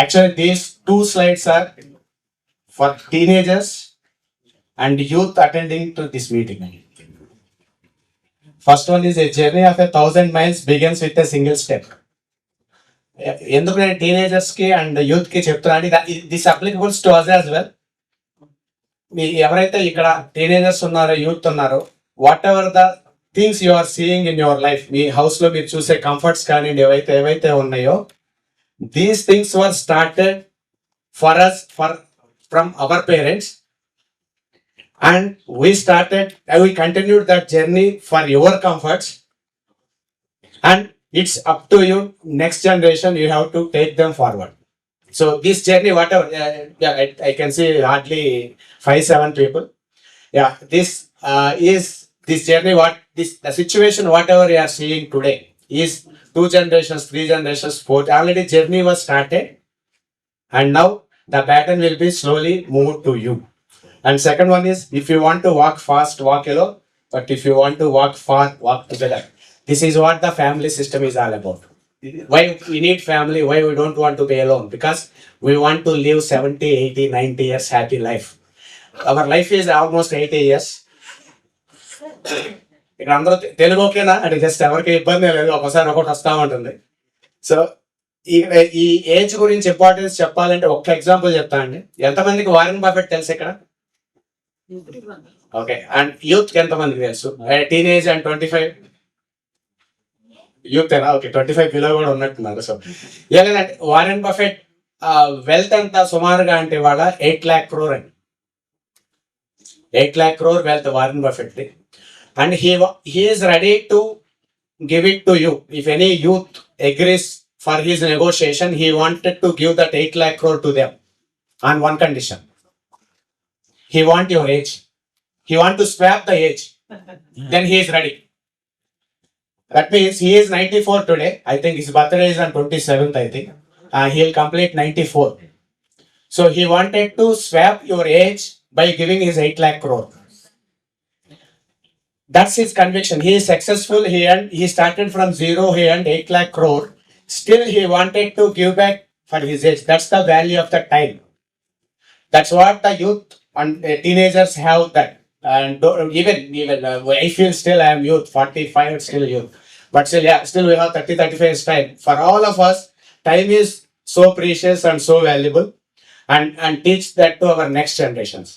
Actually, these two slides are for teenagers and youth attending to this meeting. First one is a journey of 1,000 miles begins with a single step. ఎందుకు నేను teenagers కి and youth కి చెప్తున్నా this applicables to us as well. మీ ఎవరైతే ఇక్కడ teenagers ఉన్నారో youth ఉన్నారో, whatever the things you are seeing in your life, మీ హౌస్ లో మీరు చూసే కంఫర్ట్స్ కానీ ఏవైతే ఉన్నాయో, these things were started for us from our parents, and we continued that journey for your comforts, and it's up to you, next generation, you have to take them forward. So this journey, whatever, I can see hardly 5-7 people. Yeah, this is this journey, the situation, whatever you are seeing today is 2 generations, 3 generations, 4. Already journey was started, and now the pattern will be slowly moved to you. And second one is, if you want to walk fast, walk alone. But if you want to walk far, walk together. This is what the family system is all about. Why we need family, why we don't want to be alone? Because we want to live 70, 80, 90 years happy life. Our life is almost 80 years. ఇక్కడ అందరూ తెలుగు ఓకేనా అంటే just ఎవరికి ఇబ్బంది లేదు, ఒకసారి ఒకటి వస్తూ ఉంటుంది. సో ఈ ఏజ్ గురించి ఇంపార్టెన్స్ చెప్పాలంటే ఒక్క ఎగ్జాంపుల్ చెప్తా అండి. ఎంతమందికి వారెన్ బఫెట్ తెలుసు ఇక్కడ? ఓకే. అండ్ యూత్ కి ఎంతమందికి తెలుసు? టీనేజ్ అండ్ 25 యూత్ ఏనా? ఓకే, 25 బిలో కూడా ఉన్నట్టున్నారు. సో ఏలేదంటే వారెన్ బఫెట్ వెల్త్ అంతా సుమారుగా అంటే వాళ్ళ 8 lakh crore అండి. 8 lakh crore wealth Warren Buffett the. And he is ready to give it to you. If any youth agrees for his negotiation, he wanted to give that 8 lakh crore to them on one condition. He want your age. He want to swap the age. Then he is ready. That means he is 94 today. I think his birthday is on 27th, I think. He'll complete 94. So he wanted to swap your age by giving his 8 lakh crore. That's his conviction. He is successful. He started from zero. He earned 8 lakh crore. Still he wanted to give back for his age. That's the value of the time. That's what the youth and teenagers have that. And even I feel still I am youth, 45 still youth, but still we have 30-35 years time. For all of us, time is so precious and so valuable, and teach that to our next generations.